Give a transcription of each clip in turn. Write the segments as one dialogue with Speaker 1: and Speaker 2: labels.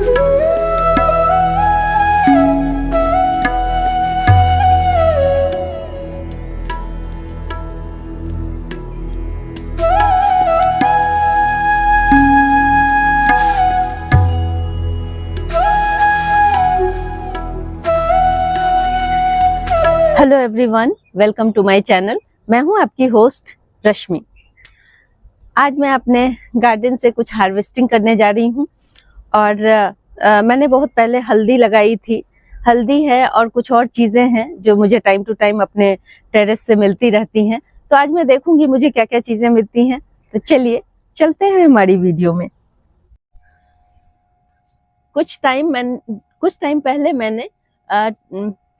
Speaker 1: Hello everyone, welcome to my channel. मैं हूं आपकी होस्ट रश्मि। आज मैं अपने गार्डन से कुछ हार्वेस्टिंग करने जा रही हूं और मैंने बहुत पहले हल्दी लगाई थी। हल्दी है और कुछ और चीज़ें हैं जो मुझे टाइम टू टाइम अपने टेरेस से मिलती रहती हैं। तो आज मैं देखूंगी मुझे क्या क्या चीज़ें मिलती हैं। तो चलिए चलते हैं हमारी वीडियो में। कुछ टाइम पहले मैंने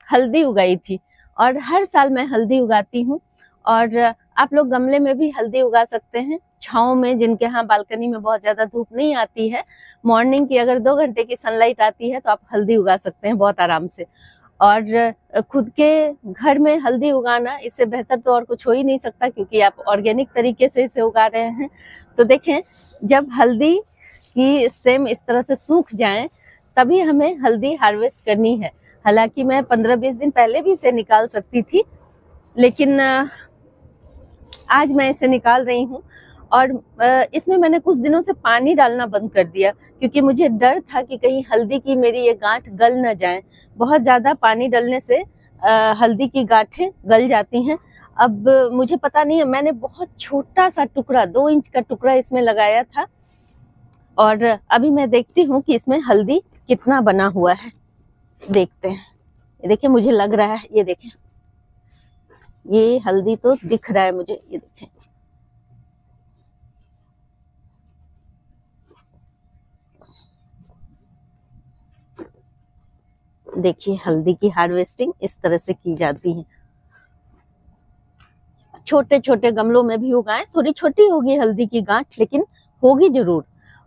Speaker 1: हल्दी उगाई थी और हर साल मैं हल्दी उगाती हूँ। और आप लोग गमले में भी हल्दी उगा सकते हैं, छांव में, जिनके यहाँ बालकनी में बहुत ज़्यादा धूप नहीं आती है। मॉर्निंग की अगर 2 घंटे की सनलाइट आती है तो आप हल्दी उगा सकते हैं बहुत आराम से। और खुद के घर में हल्दी उगाना, इससे बेहतर तो और कुछ हो ही नहीं सकता, क्योंकि आप ऑर्गेनिक तरीके से इसे उगा रहे हैं। तो देखें, जब हल्दी की स्टेम इस तरह से सूख जाए तभी हमें हल्दी हार्वेस्ट करनी है। हालांकि मैं 15-20 दिन पहले भी इसे निकाल सकती थी, लेकिन आज मैं इसे निकाल रही हूँ। और इसमें मैंने कुछ दिनों से पानी डालना बंद कर दिया, क्योंकि मुझे डर था कि कहीं हल्दी की मेरी ये गांठ गल न जाए। बहुत ज़्यादा पानी डालने से हल्दी की गांठें गल जाती हैं। अब मुझे पता नहीं है, मैंने बहुत छोटा सा टुकड़ा, 2 इंच का टुकड़ा इसमें लगाया था। और अभी मैं देखती हूँ कि इसमें हल्दी कितना बना हुआ है। देखते हैं। ये देखिए, मुझे लग रहा है, ये देखें, ये हल्दी तो दिख रहा है मुझे। ये देखें, देखिए हल्दी की हार्वेस्टिंग इस तरह से की जाती है। छोटे छोटे गमलों में भी उगाएं। थोड़ी छोटी होगी हल्दी की गांठ, लेकिन होगी जरूर।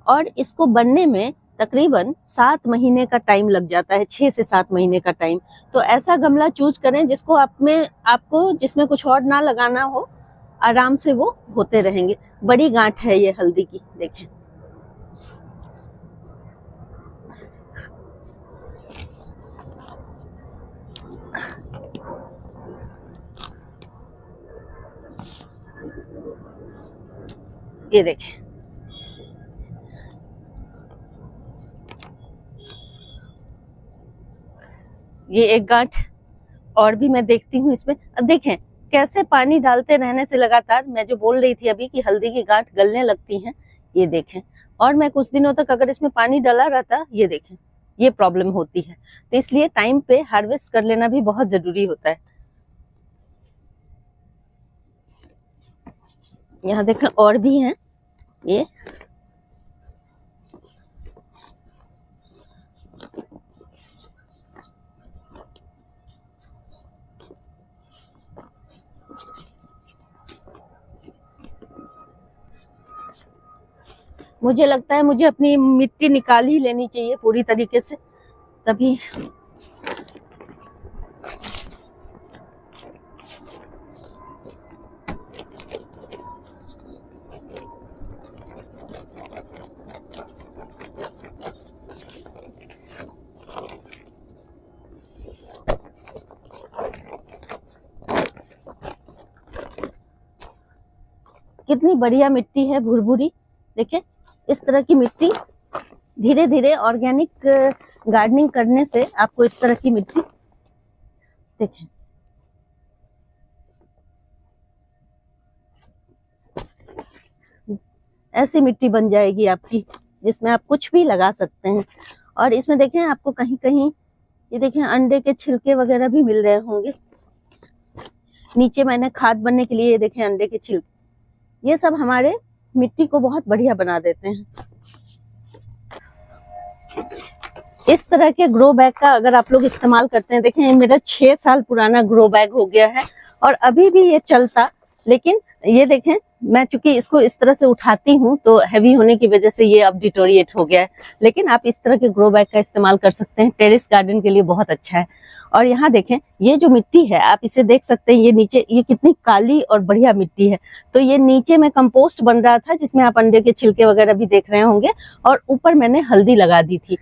Speaker 1: और इसको बनने में तकरीबन 7 महीने का टाइम लग जाता है, 6 से 7 महीने का टाइम। तो ऐसा गमला चूज करें जिसको आपको जिसमें कुछ और ना लगाना हो, आराम से वो होते रहेंगे। बड़ी गांठ है ये हल्दी की, देखें। ये देखें, ये एक गांठ और भी मैं देखती हूँ इसमें। अब देखें कैसे पानी डालते रहने से लगातार, मैं जो बोल रही थी अभी कि हल्दी की गांठ गलने लगती हैं, ये देखें। और मैं कुछ दिनों तक अगर इसमें पानी डाला रहता, ये देखें, ये प्रॉब्लम होती है। तो इसलिए टाइम पे हार्वेस्ट कर लेना भी बहुत जरूरी होता है। यहाँ देखें और भी हैं ये। मुझे लगता है मुझे अपनी मिट्टी निकाल ही लेनी चाहिए पूरी तरीके से, तभी। कितनी बढ़िया मिट्टी है, भुरभुरी। देखें, इस तरह की मिट्टी, धीरे धीरे ऑर्गेनिक गार्डनिंग करने से आपको इस तरह की मिट्टी, देखें, ऐसी मिट्टी बन जाएगी आपकी, जिसमें आप कुछ भी लगा सकते हैं। और इसमें देखें, आपको कहीं कहीं ये देखें अंडे के छिलके वगैरह भी मिल रहे होंगे। नीचे मैंने खाद बनने के लिए, ये देखें अंडे के छिलके, ये सब हमारे मिट्टी को बहुत बढ़िया बना देते हैं। इस तरह के ग्रो बैग का अगर आप लोग इस्तेमाल करते हैं, देखें मेरा 6 साल पुराना ग्रो बैग हो गया है और अभी भी ये चलता। लेकिन ये देखें, मैं चूंकि इसको इस तरह से उठाती हूँ तो हैवी होने की वजह से ये अब डिटोरिएट हो गया है। लेकिन आप इस तरह के ग्रो बैग का इस्तेमाल कर सकते हैं, टेरेस गार्डन के लिए बहुत अच्छा है। और यहाँ देखें, ये जो मिट्टी है आप इसे देख सकते हैं, ये नीचे ये कितनी काली और बढ़िया मिट्टी है। तो ये नीचे में कंपोस्ट बन रहा था, जिसमें आप अंडे के छिलके वगैरह भी देख रहे होंगे, और ऊपर मैंने हल्दी लगा दी थी।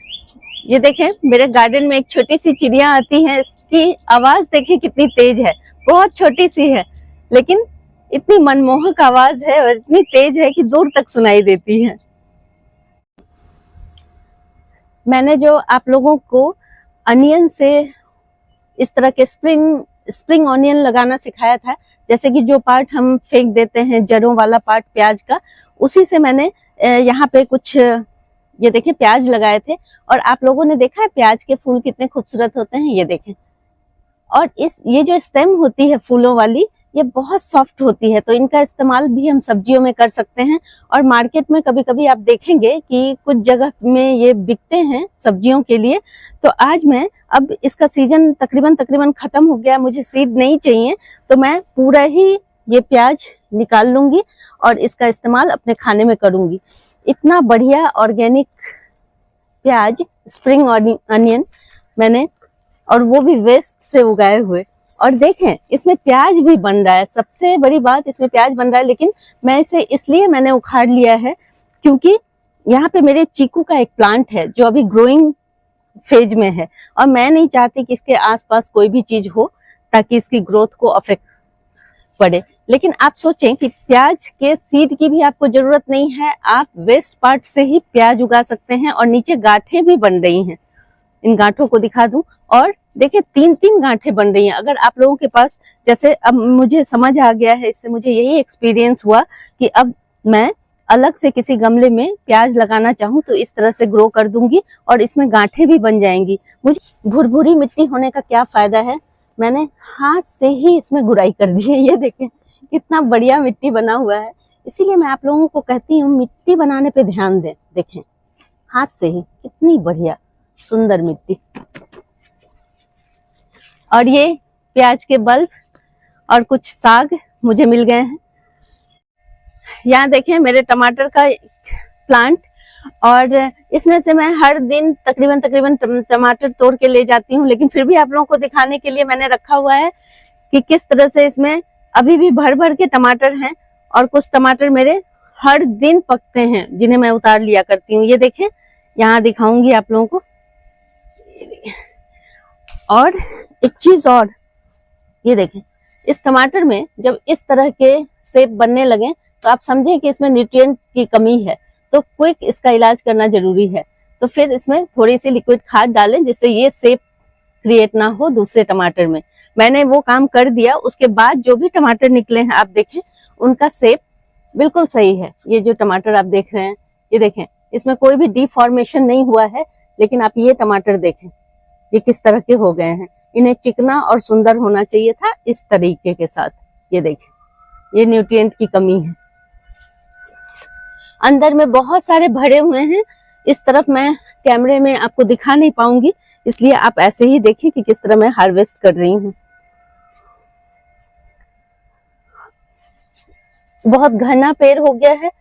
Speaker 1: ये देखें, मेरे गार्डन में एक छोटी सी चिड़िया आती है, इसकी आवाज देखें कितनी तेज है। बहुत छोटी सी है लेकिन इतनी मनमोहक आवाज है और इतनी तेज है कि दूर तक सुनाई देती है। मैंने जो आप लोगों को अनियन से इस तरह के स्प्रिंग ऑनियन लगाना सिखाया था, जैसे कि जो पार्ट हम फेंक देते हैं जड़ों वाला पार्ट प्याज का, उसी से मैंने यहाँ पे कुछ ये देखिए प्याज लगाए थे। और आप लोगों ने देखा है प्याज के फूल कितने खूबसूरत होते हैं, ये देखें। और ये जो स्टेम होती है फूलों वाली, ये बहुत सॉफ्ट होती है, तो इनका इस्तेमाल भी हम सब्जियों में कर सकते हैं। और मार्केट में कभी कभी आप देखेंगे कि कुछ जगह में ये बिकते हैं सब्जियों के लिए। तो आज मैं, अब इसका सीजन तकरीबन खत्म हो गया, मुझे सीड नहीं चाहिए, तो मैं पूरा ही ये प्याज निकाल लूंगी और इसका इस्तेमाल अपने खाने में करूंगी। इतना बढ़िया ऑर्गेनिक प्याज, स्प्रिंग अनियन मैंने, और वो भी वेस्ट से उगाए हुए। और देखें इसमें प्याज भी बन रहा है, सबसे बड़ी बात इसमें प्याज बन रहा है। लेकिन मैं इसे इसलिए मैंने उखाड़ लिया है क्योंकि यहाँ पे मेरे चीकू का एक प्लांट है जो अभी ग्रोइंग फेज में है, और मैं नहीं चाहती कि इसके आसपास कोई भी चीज हो ताकि इसकी ग्रोथ को अफेक्ट पड़े। लेकिन आप सोचें कि प्याज के सीड की भी आपको जरूरत नहीं है, आप वेस्ट पार्ट से ही प्याज उगा सकते हैं। और नीचे गांठें भी बन रही हैं, इन गांठों को दिखा दूं, और देखिए 3-3 गांठें बन रही हैं। अगर आप लोगों के पास, जैसे अब मुझे समझ आ गया है, इससे मुझे यही एक्सपीरियंस हुआ कि अब मैं अलग से किसी गमले में प्याज लगाना चाहूं तो इस तरह से ग्रो कर दूंगी और इसमें गांठें भी बन जाएंगी। मुझे भुरभुरी मिट्टी होने का क्या फायदा है, मैंने हाथ से ही इसमें गुड़ाई कर दी है। ये देखें कितना बढ़िया मिट्टी बना हुआ है। इसीलिए मैं आप लोगों को कहती हूँ मिट्टी बनाने पे ध्यान दें। देखें हाथ से ही कितनी बढ़िया सुंदर मिट्टी। और ये प्याज के बल्ब और कुछ साग मुझे मिल गए हैं। यहाँ देखें मेरे टमाटर का प्लांट, और इसमें से मैं हर दिन तकरीबन टमाटर तोड़ के ले जाती हूँ। लेकिन फिर भी आप लोगों को दिखाने के लिए मैंने रखा हुआ है कि किस तरह से इसमें अभी भी भर भर के टमाटर हैं, और कुछ टमाटर मेरे हर दिन पकते हैं जिन्हें मैं उतार लिया करती हूँ। ये देखें, यहाँ दिखाऊंगी आप लोगों को। और एक चीज और, ये देखें इस टमाटर में जब इस तरह के सेब बनने लगे तो आप समझें कि इसमें न्यूट्रिएंट की कमी है, तो क्विक इसका इलाज करना जरूरी है। तो फिर इसमें थोड़ी सी लिक्विड खाद डालें जिससे ये सेब क्रिएट ना हो दूसरे टमाटर में। मैंने वो काम कर दिया। उसके बाद जो भी टमाटर निकले हैं आप देखें उनका सेब बिल्कुल सही है। ये जो टमाटर आप देख रहे हैं, ये देखें इसमें कोई भी डिफॉर्मेशन नहीं हुआ है। लेकिन आप ये टमाटर देखें, ये किस तरह के हो गए हैं। इन्हें चिकना और सुंदर होना चाहिए था इस तरीके के साथ। ये देखें, ये न्यूट्रिएंट की कमी है। अंदर में बहुत सारे भरे हुए हैं। इस तरफ मैं कैमरे में आपको दिखा नहीं पाऊंगी, इसलिए आप ऐसे ही देखें कि किस तरह मैं हार्वेस्ट कर रही हूँ। बहुत घना पेड़ हो गया है,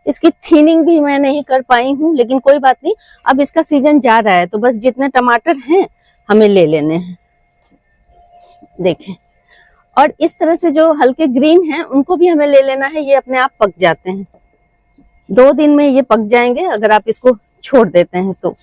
Speaker 1: इसकी थीनिंग भी मैं नहीं कर पाई हूँ, लेकिन कोई बात नहीं। अब इसका सीजन जा रहा है तो बस जितने टमाटर हैं हमें ले लेने हैं। देखें, और इस तरह से जो हल्के ग्रीन हैं उनको भी हमें ले लेना है। ये अपने आप पक जाते हैं, 2 दिन में ये पक जाएंगे अगर आप इसको छोड़ देते हैं तो।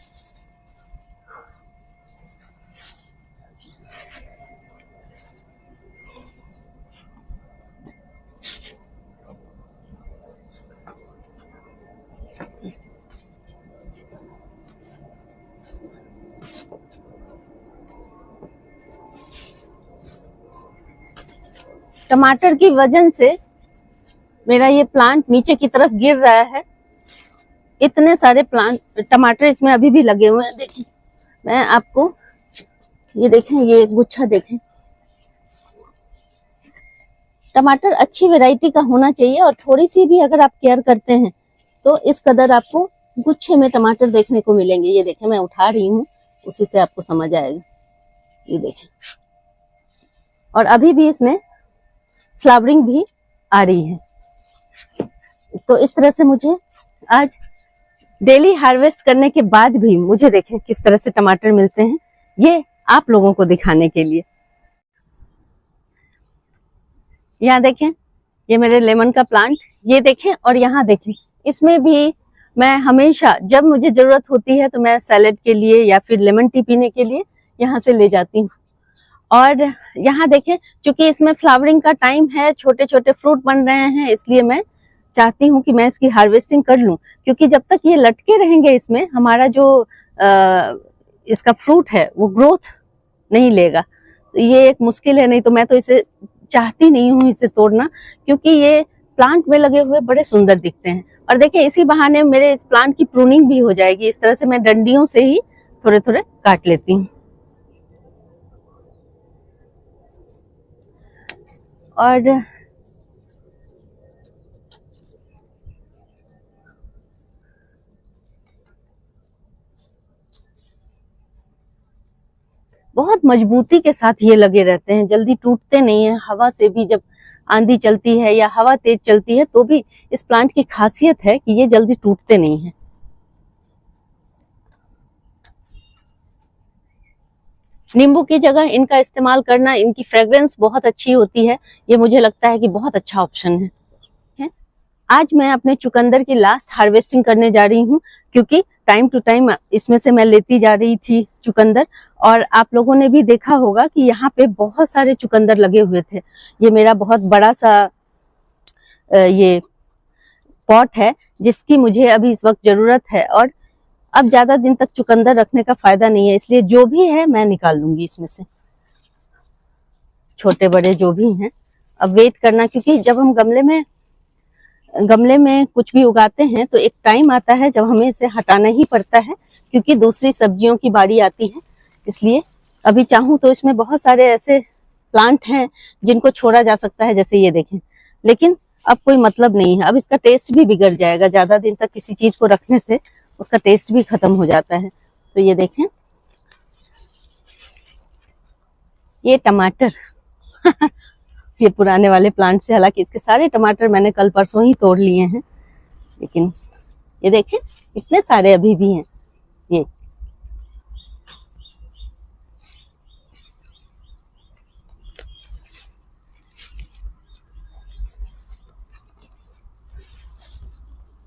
Speaker 1: टमाटर की वजन से मेरा ये प्लांट नीचे की तरफ गिर रहा है। इतने सारे प्लांट टमाटर इसमें अभी भी लगे हुए हैं। देखिए, मैं आपको ये देखें, ये गुच्छा देखें। टमाटर अच्छी वैरायटी का होना चाहिए, और थोड़ी सी भी अगर आप केयर करते हैं तो इस कदर आपको गुच्छे में टमाटर देखने को मिलेंगे। ये देखें, मैं उठा रही हूँ, उसी से आपको समझ आएगा। ये देखें, और अभी भी इसमें फ्लावरिंग भी आ रही है। तो इस तरह से मुझे आज डेली हार्वेस्ट करने के बाद भी मुझे देखें किस तरह से टमाटर मिलते हैं, ये आप लोगों को दिखाने के लिए। यहाँ देखें, ये मेरे लेमन का प्लांट, ये देखें, और यहाँ देखें इसमें भी मैं हमेशा जब मुझे जरूरत होती है तो मैं सैलेड के लिए या फिर लेमन टी पीने के लिए यहाँ से ले जाती हूँ। और यहाँ देखें, क्योंकि इसमें फ्लावरिंग का टाइम है, छोटे छोटे फ्रूट बन रहे हैं, इसलिए मैं चाहती हूँ कि मैं इसकी हार्वेस्टिंग कर लूँ, क्योंकि जब तक ये लटके रहेंगे इसमें हमारा जो इसका फ्रूट है वो ग्रोथ नहीं लेगा। तो ये एक मुश्किल है, नहीं तो मैं तो इसे चाहती नहीं हूँ इसे तोड़ना, क्योंकि ये प्लांट में लगे हुए बड़े सुंदर दिखते हैं। और देखिए इसी बहाने मेरे इस प्लांट की प्रूनिंग भी हो जाएगी। इस तरह से मैं डंडियों से ही थोड़े थोड़े काट लेती हूँ। और बहुत मजबूती के साथ ये लगे रहते हैं, जल्दी टूटते नहीं है। हवा से भी जब आंधी चलती है या हवा तेज चलती है तो भी इस प्लांट की खासियत है कि ये जल्दी टूटते नहीं है। नींबू की जगह इनका इस्तेमाल करना, इनकी फ्रेग्रेंस बहुत अच्छी होती है, ये मुझे लगता है कि बहुत अच्छा ऑप्शन है। आज मैं अपने चुकंदर की लास्ट हार्वेस्टिंग करने जा रही हूँ, क्योंकि टाइम टू टाइम इसमें से मैं लेती जा रही थी चुकंदर। और आप लोगों ने भी देखा होगा कि यहाँ पे बहुत सारे चुकंदर लगे हुए थे। ये मेरा बहुत बड़ा सा ये पॉट है जिसकी मुझे अभी इस वक्त जरूरत है, और अब ज्यादा दिन तक चुकंदर रखने का फायदा नहीं है, इसलिए जो भी है मैं निकाल लूंगी इसमें से, छोटे बड़े जो भी हैं। अब वेट करना, क्योंकि जब हम गमले में कुछ भी उगाते हैं तो एक टाइम आता है जब हमें इसे हटाना ही पड़ता है, क्योंकि दूसरी सब्जियों की बारी आती है। इसलिए अभी चाहूं तो इसमें बहुत सारे ऐसे प्लांट हैं जिनको छोड़ा जा सकता है, जैसे ये देखें, लेकिन अब कोई मतलब नहीं है। अब इसका टेस्ट भी बिगड़ जाएगा, ज्यादा दिन तक किसी चीज को रखने से उसका टेस्ट भी खत्म हो जाता है। तो ये देखें, ये टमाटर ये पुराने वाले प्लांट से, हालांकि इसके सारे टमाटर मैंने कल परसों ही तोड़ लिए हैं, लेकिन ये देखें इतने सारे अभी भी हैं।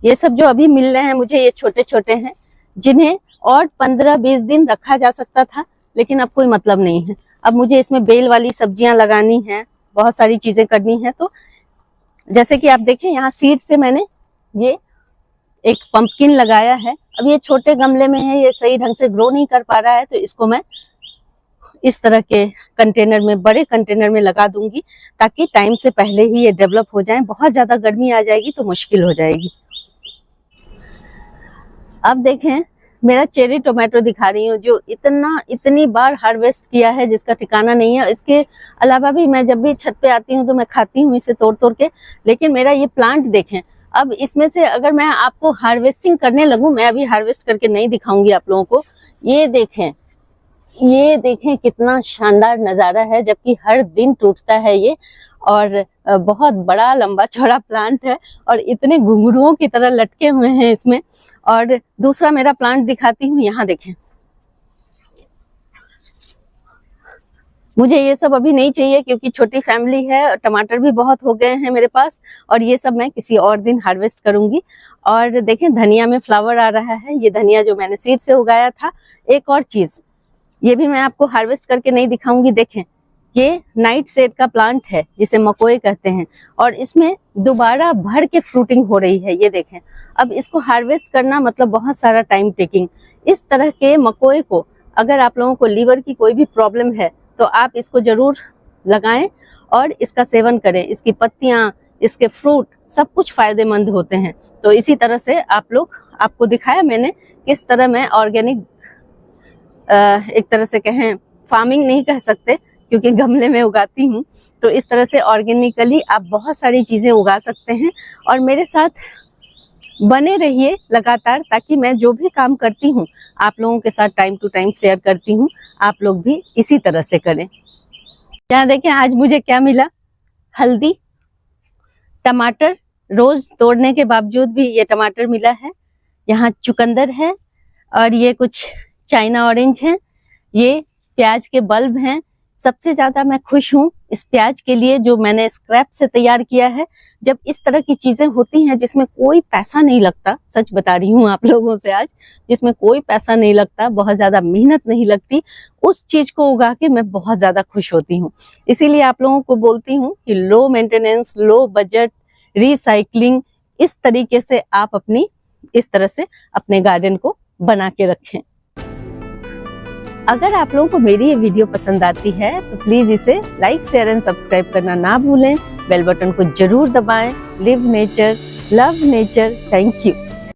Speaker 1: ये सब जो अभी मिल रहे हैं मुझे, ये छोटे छोटे हैं, जिन्हें और 15-20 दिन रखा जा सकता था, लेकिन अब कोई मतलब नहीं है। अब मुझे इसमें बेल वाली सब्जियां लगानी है, बहुत सारी चीजें करनी है। तो जैसे कि आप देखें, यहाँ सीड से मैंने ये एक पंपकिन लगाया है। अब ये छोटे गमले में है, ये सही ढंग से ग्रो नहीं कर पा रहा है, तो इसको मैं इस तरह के कंटेनर में, बड़े कंटेनर में लगा दूंगी, ताकि टाइम से पहले ही ये डेवलप हो जाए। बहुत ज्यादा गर्मी आ जाएगी तो मुश्किल हो जाएगी। अब देखें, मेरा चेरी टोमेटो दिखा रही हूँ, जो इतनी बार हार्वेस्ट किया है जिसका ठिकाना नहीं है। इसके अलावा भी मैं जब भी छत पे आती हूँ तो मैं खाती हूँ इसे तोड़ तोड़ के, लेकिन मेरा ये प्लांट देखें। अब इसमें से अगर मैं आपको हार्वेस्टिंग करने लगूं, मैं अभी हार्वेस्ट करके नहीं दिखाऊंगी आप लोगों को। ये देखें कितना शानदार नजारा है, जबकि हर दिन टूटता है ये, और बहुत बड़ा लंबा चौड़ा प्लांट है, और इतने घुंघरुओं की तरह लटके हुए हैं इसमें। और दूसरा मेरा प्लांट दिखाती हूँ, यहाँ देखें। मुझे ये सब अभी नहीं चाहिए, क्योंकि छोटी फैमिली है, टमाटर भी बहुत हो गए हैं मेरे पास, और ये सब मैं किसी और दिन हार्वेस्ट करूंगी। और देखें, धनिया में फ्लावर आ रहा है, ये धनिया जो मैंने सीड से उगाया था। एक और चीज, ये भी मैं आपको हार्वेस्ट करके नहीं दिखाऊंगी। देखें, ये नाइट शेड का प्लांट है जिसे मकोई कहते हैं, और इसमें दोबारा भर के फ्रूटिंग हो रही है। ये देखें, अब इसको हार्वेस्ट करना मतलब बहुत सारा टाइम टेकिंग। इस तरह के मकोई को, अगर आप लोगों को लीवर की कोई भी प्रॉब्लम है तो आप इसको जरूर लगाएं और इसका सेवन करें। इसकी पत्तियां, इसके फ्रूट, सब कुछ फायदेमंद होते हैं। तो इसी तरह से आपको दिखाया मैंने किस तरह मैं ऑर्गेनिक, एक तरह से कहें फार्मिंग नहीं कह सकते क्योंकि गमले में उगाती हूँ, तो इस तरह से ऑर्गेनिकली आप बहुत सारी चीजें उगा सकते हैं। और मेरे साथ बने रहिए लगातार, ताकि मैं जो भी काम करती हूँ आप लोगों के साथ टाइम टू टाइम शेयर करती हूँ। आप लोग भी इसी तरह से करें। यहाँ देखें, आज मुझे क्या मिला, हल्दी, टमाटर। रोज तोड़ने के बावजूद भी ये टमाटर मिला है। यहाँ चुकंदर है, और ये कुछ चाइना ऑरेंज हैं, ये प्याज के बल्ब हैं, सबसे ज्यादा मैं खुश हूँ इस प्याज के लिए जो मैंने स्क्रैप से तैयार किया है। जब इस तरह की चीजें होती हैं जिसमें कोई पैसा नहीं लगता, सच बता रही हूँ आप लोगों से आज, जिसमें कोई पैसा नहीं लगता, बहुत ज्यादा मेहनत नहीं लगती, उस चीज को उगा के मैं बहुत ज्यादा खुश होती हूँ। इसीलिए आप लोगों को बोलती हूँ कि low maintenance, low budget, recycling, इस तरीके से आप इस तरह से अपने गार्डन को बना के रखें। अगर आप लोगों को मेरी ये वीडियो पसंद आती है तो प्लीज इसे लाइक, शेयर एंड सब्सक्राइब करना ना भूलें। बेल बटन को जरूर दबाएं। Live nature, love nature. Thank you.